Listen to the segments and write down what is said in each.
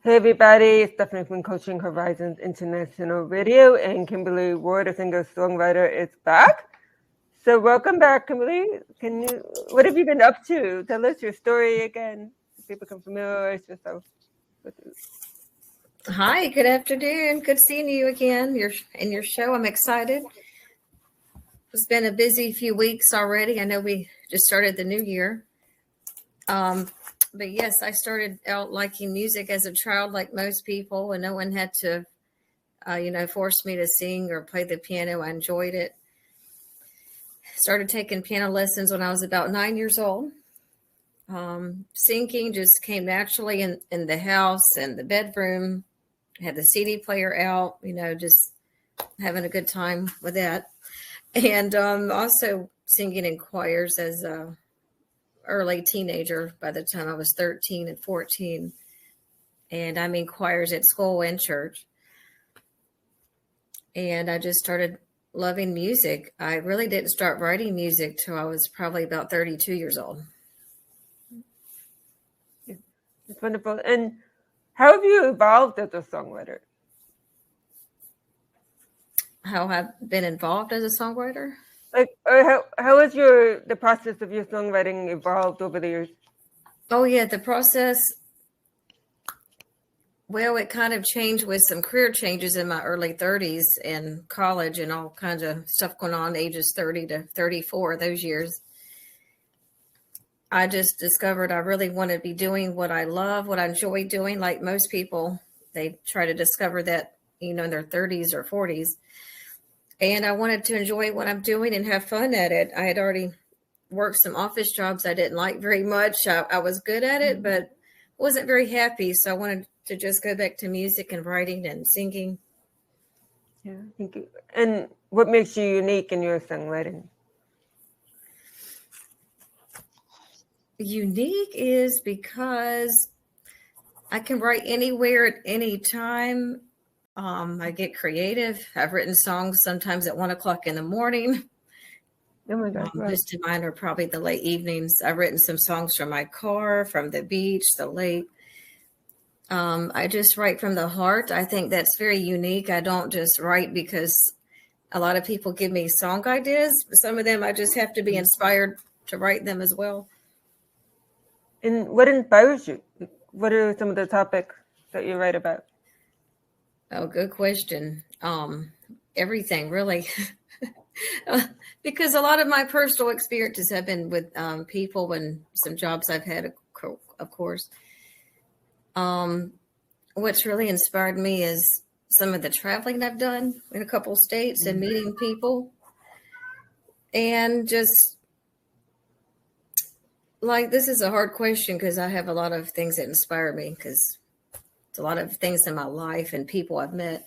Hey everybody, it's Stephanie from Coaching Horizons International Radio, and Kimberly Ward, a singer-songwriter, is back. So welcome back, Kimberly. What have you been up to? Tell us your story again, so people can familiarize yourself with you. Hi, good afternoon. Good seeing you again. In your show. I'm excited. It's been a busy few weeks already. I know we just started the new year. But yes, I started out liking music as a child, like most people, and no one had to, force me to sing or play the piano. I enjoyed it. Started taking piano lessons when I was about 9 years old. Singing just came naturally in the house and the bedroom. Had the CD player out, just having a good time with that. And also singing in choirs as a early teenager by the time I was 13 and 14. And I'm in choirs at school and church. And I just started loving music. I really didn't start writing music till I was probably about 32 years old. It's wonderful. And how have you evolved as a songwriter? How I've been involved as a songwriter? How has the process of your songwriting evolved over the years? Oh yeah, the process. Well, it kind of changed with some career changes in my early 30s and college and all kinds of stuff going on, ages 30 to 34, those years. I just discovered I really want to be doing what I love, what I enjoy doing. Like most people, they try to discover that, in their 30s or 40s. And I wanted to enjoy what I'm doing and have fun at it. I had already worked some office jobs I didn't like very much. I was good at it, but wasn't very happy. So I wanted to just go back to music and writing and singing. Yeah, thank you. And what makes you unique in your songwriting? Unique is because I can write anywhere at any time. I get creative. I've written songs sometimes at 1:00 in the morning. Oh my God! Most of mine are probably the late evenings. I've written some songs from my car, from the beach, the lake. I just write from the heart. I think that's very unique. I don't just write because a lot of people give me song ideas. Some of them I just have to be inspired to write them as well. And what inspires you? What are some of the topics that you write about? Oh, good question. Everything, really. Because a lot of my personal experiences have been with people and some jobs I've had, of course. What's really inspired me is some of the traveling I've done in a couple of states and meeting people. And just like, this is a hard question because I have a lot of things that inspire me because it's a lot of things in my life and people I've met.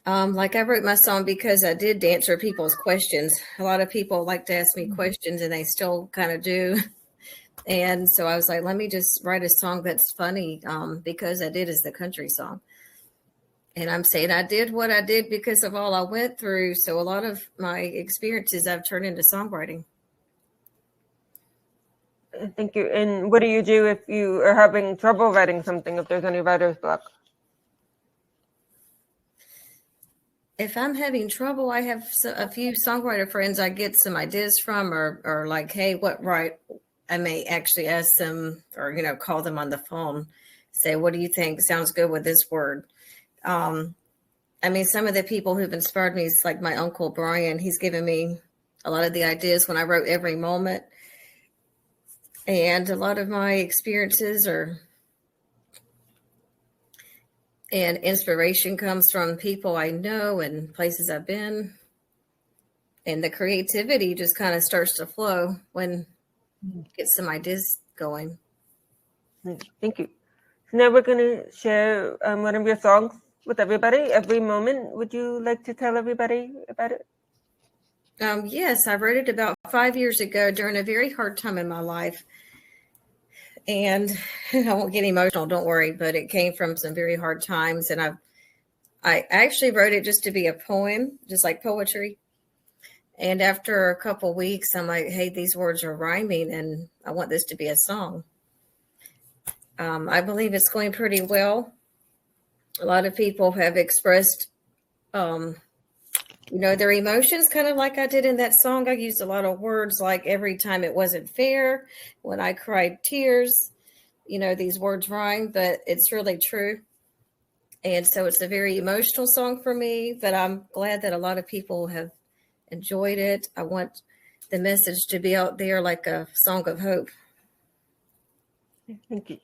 Like I wrote my song because I did answer people's questions. A lot of people like to ask me questions and they still kind of do. And so I was like, let me just write a song that's funny because I did as the country song. And I'm saying I did what I did because of all I went through. So a lot of my experiences I've turned into songwriting. Thank you. And what do you do if you are having trouble writing something, if there's any writer's block? If I'm having trouble, I have a few songwriter friends I get some ideas from or like, hey, what write? I may actually ask them or, call them on the phone, say, what do you think sounds good with this word? Some of the people who've inspired me is like my Uncle Brian. He's given me a lot of the ideas when I wrote Every Moment. And a lot of my experiences and inspiration comes from people I know and places I've been. And the creativity just kind of starts to flow when you get some ideas going. Thank you. So now we're going to share one of your songs with everybody, Every Moment. Would you like to tell everybody about it? Yes, I wrote it about 5 years ago during a very hard time in my life. And I won't get emotional, don't worry, but it came from some very hard times. And I actually wrote it just to be a poem, just like poetry. And after a couple weeks, I'm like, hey, these words are rhyming and I want this to be a song. I believe it's going pretty well. A lot of people have expressed, their emotions, kind of like I did in that song. I used a lot of words like every time it wasn't fair, when I cried tears. These words rhyme, but it's really true. And so it's a very emotional song for me, but I'm glad that a lot of people have enjoyed it. I want the message to be out there like a song of hope. Thank you.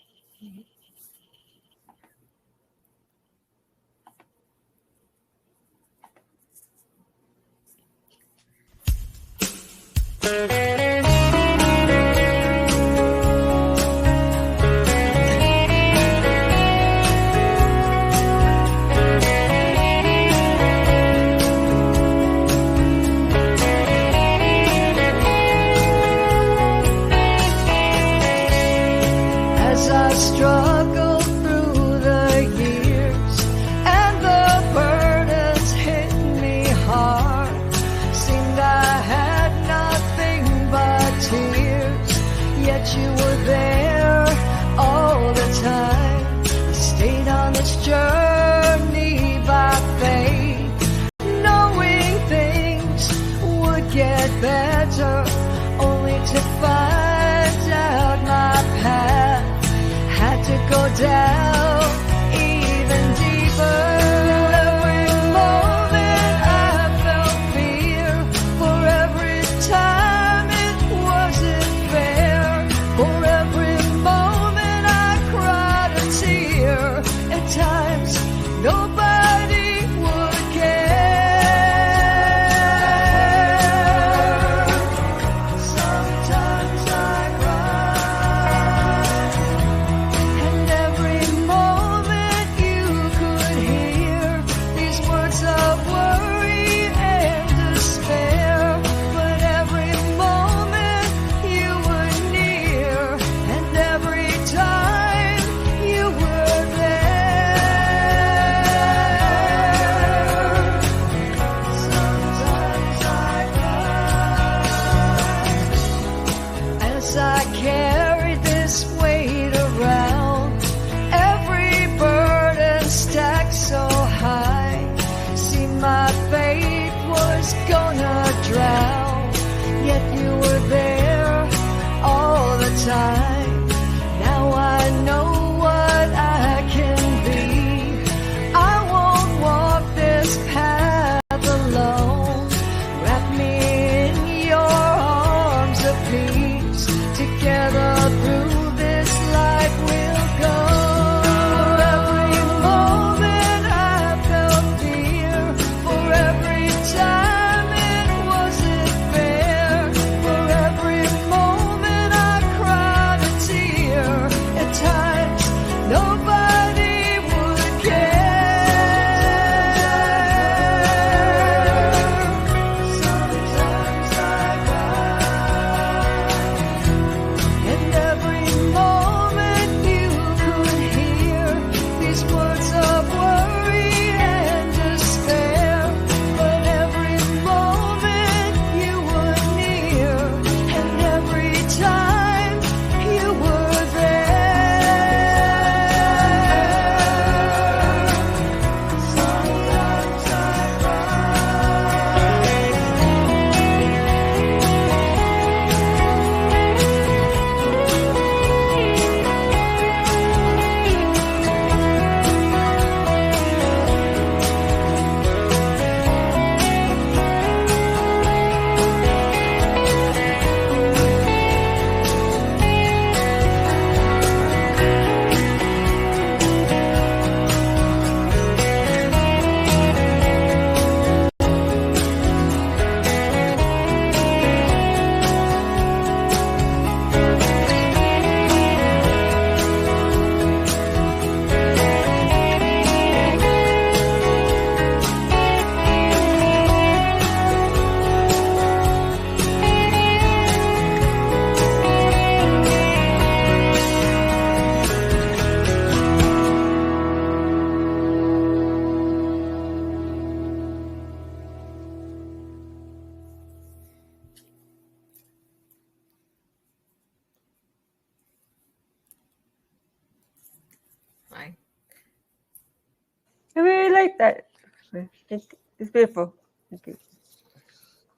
As I struggle through the years and the burdens hit me hard, seemed I had nothing but tears, yet you were there all the time. I stayed on this journey by faith, knowing things would get better, only to find out my path had to go down even deeper. Every moment I felt fear, for every time it wasn't fair, for every moment I cried a tear. At times nobody would care. Sometimes I cried, and every moment you could hear these words of worry and despair. But every moment you were near, and every time you were there. Sometimes I cried as I carried this weight around, every burden stacked so high. See, my faith was gonna drown, yet you were there all the time. Now I know what I can be. I won't walk this path alone. Wrap me in your arms of peace. Together through this life we'll go. For every moment I felt fear, for every time it wasn't fair, for every moment I cried like that. It's beautiful. Thank you.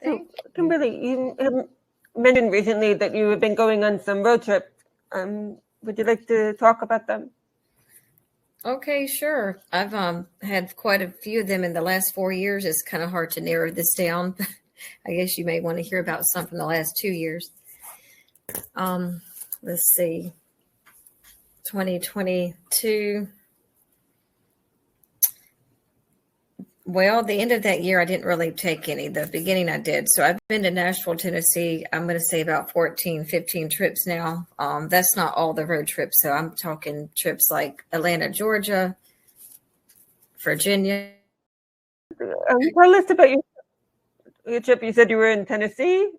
So, Kimberly, you have mentioned recently that you have been going on some road trips. Would you like to talk about them? Okay, sure. I've had quite a few of them in the last 4 years. It's kind of hard to narrow this down. I guess you may want to hear about some from the last 2 years. Let's see. 2022. Well, the end of that year, I didn't really take any. The beginning I did. So I've been to Nashville, Tennessee. I'm going to say about 14, 15 trips now. That's not all the road trips. So I'm talking trips like Atlanta, Georgia, Virginia. Tell us about your trip. You said you were in Tennessee?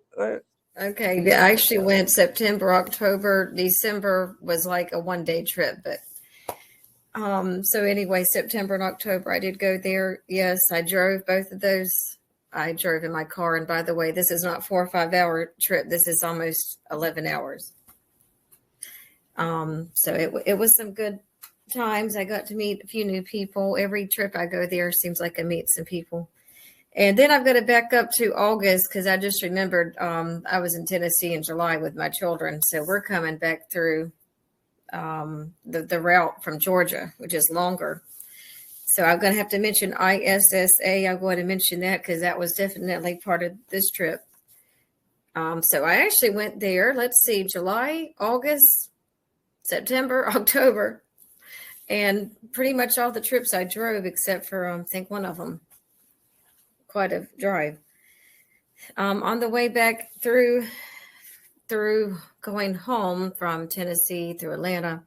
Okay. I actually went September, October, December was like a one-day trip. But so anyway, September and October, I did go there. Yes, I drove both of those. I drove in my car. And by the way, this is not 4 or 5 hour trip. This is almost 11 hours. So it was some good times. I got to meet a few new people. Every trip I go there seems like I meet some people. And then I've got to back up to August because I just remembered I was in Tennessee in July with my children. So we're coming back through the route from Georgia, which is longer. So I'm going to have to mention ISSA. I'm going to mention that because that was definitely part of this trip. So I actually went there. Let's see, July, August, September, October, and pretty much all the trips I drove except for I think one of them. Quite a drive. On the way back through going home from Tennessee through Atlanta,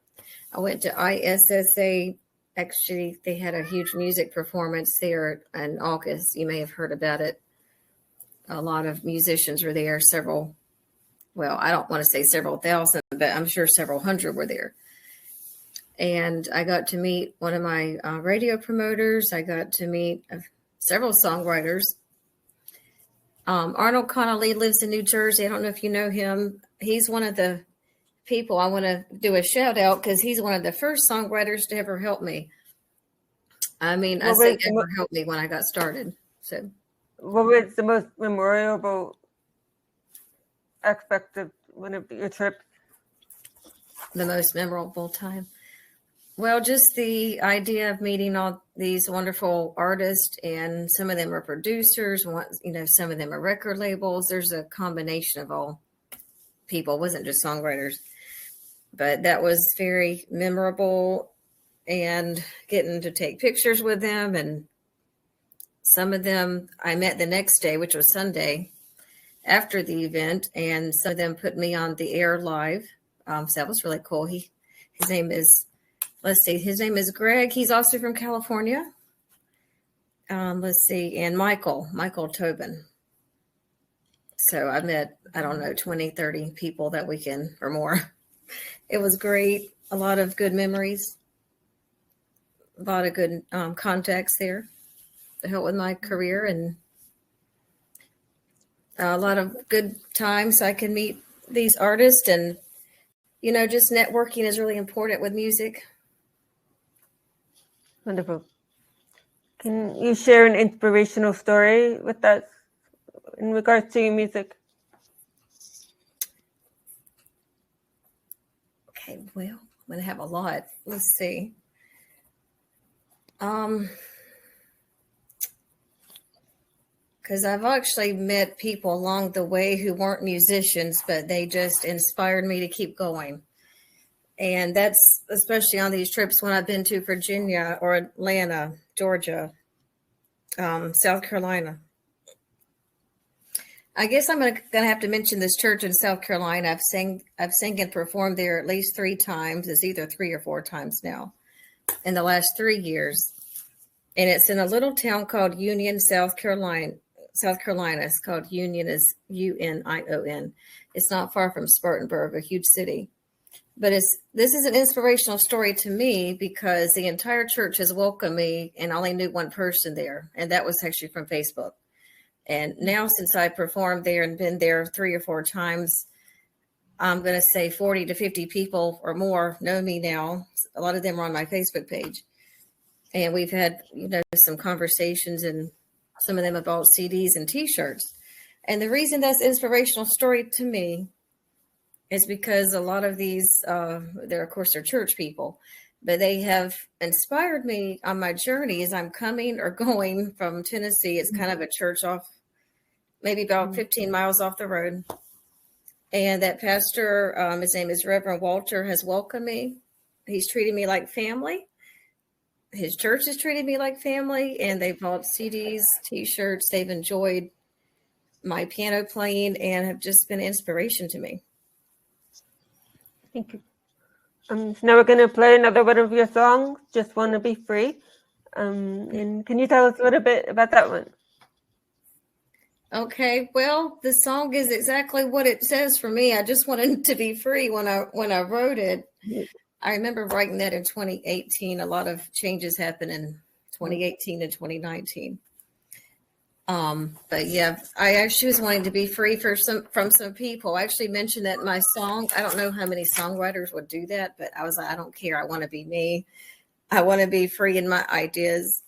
I went to ISSA. Actually, they had a huge music performance there in August. You may have heard about it. A lot of musicians were there. I don't want to say several thousand, but I'm sure several hundred were there. And I got to meet one of my radio promoters. I got to meet several songwriters. Arnold Connolly lives in New Jersey. I don't know if you know him. He's one of the people I want to do a shout out because he's one of the first songwriters to ever help me. I mean, I say ever helped me when I got started. So, what was the most memorable aspect of one of your trips? The most memorable time? Well, just the idea of meeting all these wonderful artists, and some of them are producers, some of them are record labels. There's a combination of all people. It wasn't just songwriters, but that was very memorable, and getting to take pictures with them. And some of them I met the next day, which was Sunday after the event. And some of them put me on the air live. So that was really cool. His name is Greg. He's also from California. And Michael Tobin. So I met, 20, 30 people that weekend or more. It was great. A lot of good memories. A lot of good contacts there to help with my career, and a lot of good times I can meet these artists. And, just networking is really important with music. Wonderful. Can you share an inspirational story with us in regards to your music? Okay, well, I'm going to have a lot. Let's see. Because I've actually met people along the way who weren't musicians, but they just inspired me to keep going. And that's especially on these trips when I've been to Virginia or Atlanta, Georgia, South Carolina. I guess I'm gonna have to mention this church in South Carolina. I've sang and performed there at least 3 times. It's either 3 or 4 times now in the last 3 years. And it's in a little town called Union, South Carolina. It's called Union, is Union. It's not far from Spartanburg, a huge city. But this is an inspirational story to me because the entire church has welcomed me, and I only knew one person there, and that was actually from Facebook. And now, since I performed there and been there 3 or 4 times, I'm going to say 40 to 50 people or more know me now. A lot of them are on my Facebook page. And we've had, some conversations, and some of them have bought CDs and T-shirts. And the reason that's inspirational story to me is because a lot of these, they're church people, but they have inspired me on my journey as I'm coming or going from Tennessee. It's kind of a church off, maybe about 15 miles off the road. And that pastor, his name is Reverend Walter, has welcomed me. He's treated me like family. His church has treated me like family, and they've bought CDs, T-shirts. They've enjoyed my piano playing and have just been inspiration to me. Thank you. So now we're going to play another one of your songs, Just Want to Be Free. And can you tell us a little bit about that one? Okay, well, the song is exactly what it says for me. I just wanted to be free when I wrote it. I remember writing that in 2018. A lot of changes happened in 2018 and 2019. But yeah, I actually was wanting to be free from some people. I actually mentioned that in my song. I don't know how many songwriters would do that, but I was like, I don't care. I want to be me. I want to be free in my ideas.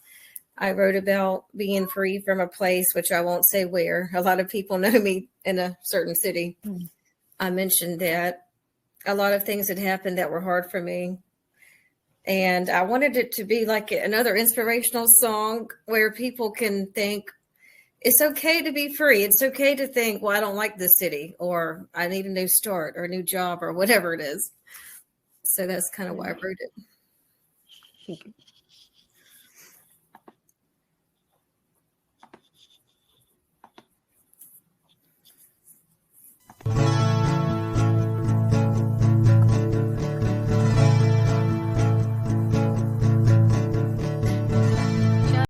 I wrote about being free from a place, which I won't say where. A lot of people know me in a certain city. I mentioned that a lot of things had happened that were hard for me. And I wanted it to be like another inspirational song where people can think, it's okay to be free. It's okay to think, well, I don't like this city, or I need a new start or a new job or whatever it is. So that's kind of why I wrote it. Thank you.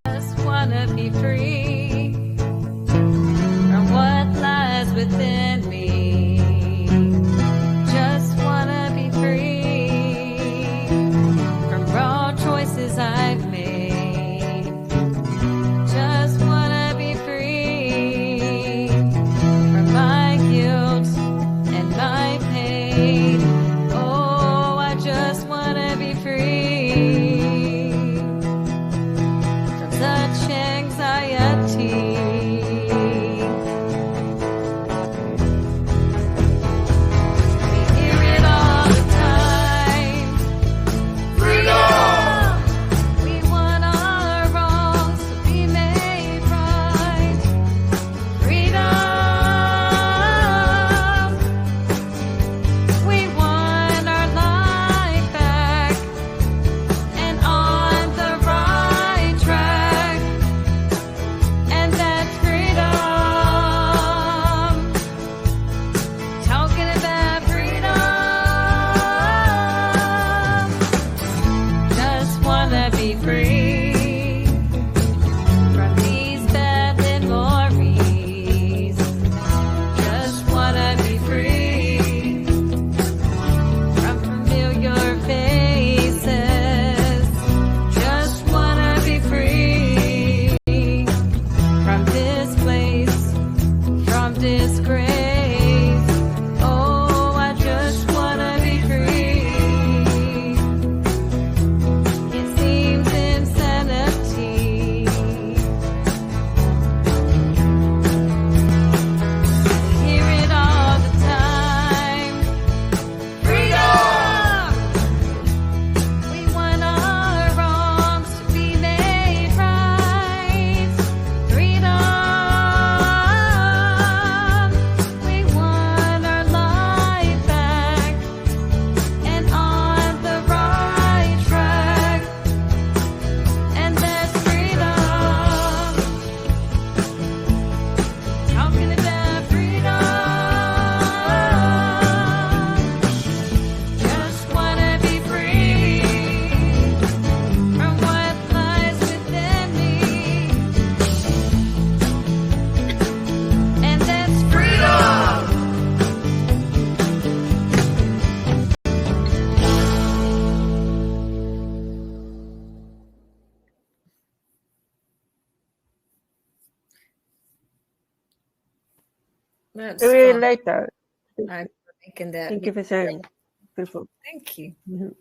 Just wanna be free from what lies within me. Just wanna be free from wrong choices I've made. Just wanna be free from my guilt and my pain. Oh, I just wanna be free from such anxiety. We hear it all the time. Freedom! We want our wrongs to be made right. Freedom! We want our life back and on the right track. And that's freedom. Talking about freedom. Just wanna be free from these bad memories. Just wanna be free from familiar faces. Just wanna be free from this place, from disgrace. Oh, I just wanna be free. It seems insanity. We hear it all the time. Freedom! We want our wrongs to be made right. Freedom! We want our life back and on the right track. And that's freedom. Talking about freedom. Just wanna be free from what lies within me. And that's freedom. That's I really fun. like that. I'm making that. Thank you for sharing. Beautiful. Thank you. Mhm.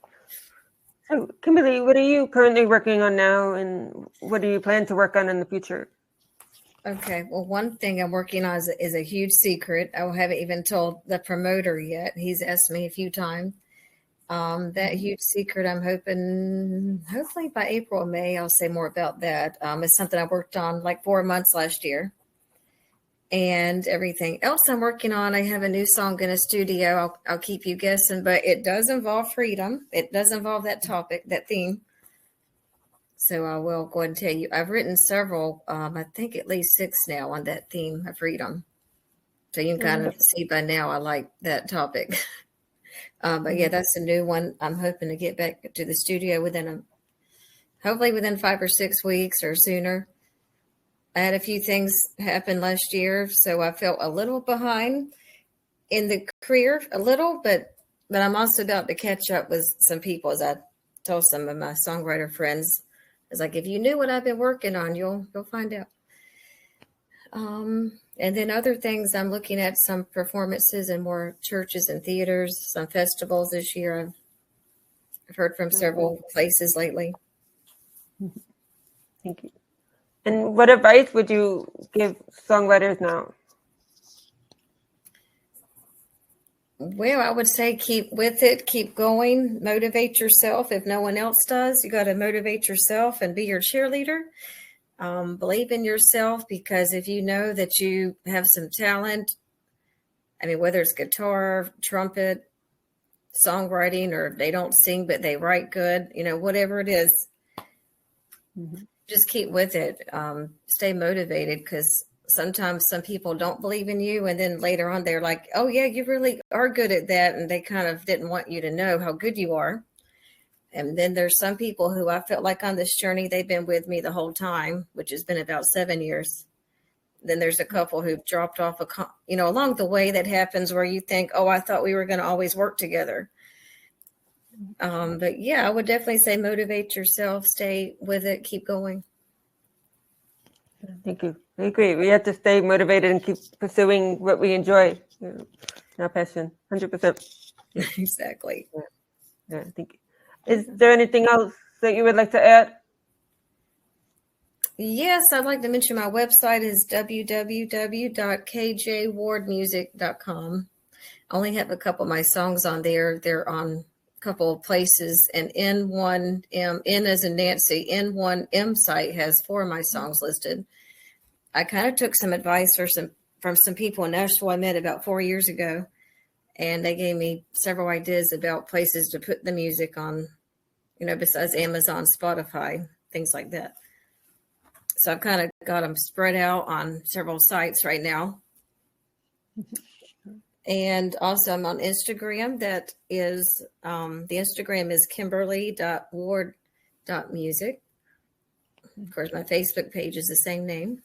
So, Kimberly, what are you currently working on now, and what do you plan to work on in the future? Okay, well, one thing I'm working on is a huge secret. I haven't even told the promoter yet. He's asked me a few times. That huge secret, I'm hopefully by April or May, I'll say more about that. It's something I worked on like 4 months last year. And everything else I'm working on, I have a new song in a studio. I'll keep you guessing, but it does involve freedom. It does involve that topic, that theme. So I will go ahead and tell you, I've written several, I think at least 6 now on that theme of freedom. So you can kind of see by now I like that topic. But yeah, that's a new one. I'm hoping to get back to the studio hopefully within 5 or 6 weeks or sooner. I had a few things happen last year, so I felt a little behind in the career, a little, but I'm also about to catch up with some people, as I told some of my songwriter friends. It's like, if you knew what I've been working on, you'll find out. And then other things, I'm looking at some performances in more churches and theaters, some festivals this year. I've heard from several places lately. Thank you. And what advice would you give songwriters now? Well, I would say keep with it, keep going, motivate yourself. If no one else does, you got to motivate yourself and be your cheerleader. Believe in yourself, because if you know that you have some talent, I mean, whether it's guitar, trumpet, songwriting, or they don't sing, but they write good, whatever it is, just keep with it. Stay motivated, because sometimes some people don't believe in you. And then later on, they're like, oh yeah, you really are good at that. And they kind of didn't want you to know how good you are. And then there's some people who I felt like on this journey, they've been with me the whole time, which has been about 7 years. Then there's a couple who've dropped off, along the way. That happens where you think, oh, I thought we were going to always work together. But yeah, I would definitely say motivate yourself, stay with it, keep going. Thank you. I agree. We have to stay motivated and keep pursuing what we enjoy, our passion, 100%. Exactly. Yeah, thank you. Is there anything else that you would like to add? Yes, I'd like to mention my website is www.kjwardmusic.com. I only have a couple of my songs on there. They're on a couple of places, and N1M, N as in Nancy, N1M site has 4 of my songs listed. I kind of took some advice from some people in Nashville I met about 4 years ago, and they gave me several ideas about places to put the music on, besides Amazon, Spotify, things like that. So I've kind of got them spread out on several sites right now. And also I'm on Instagram. That is, the Instagram is kimberly.ward.music. Of course, my Facebook page is the same name.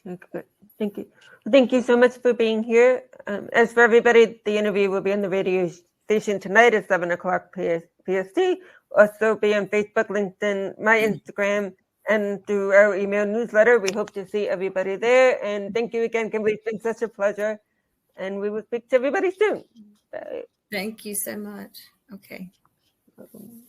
Okay. Thank you. Thank you so much for being here. As for everybody, the interview will be on the radio station tonight at 7 o'clock PST. Also be on Facebook, LinkedIn, my Instagram, and through our email newsletter. We hope to see everybody there. And thank you again, Kimberly. It's been such a pleasure. And we will speak to everybody soon. Bye. Thank you so much. Okay. Welcome.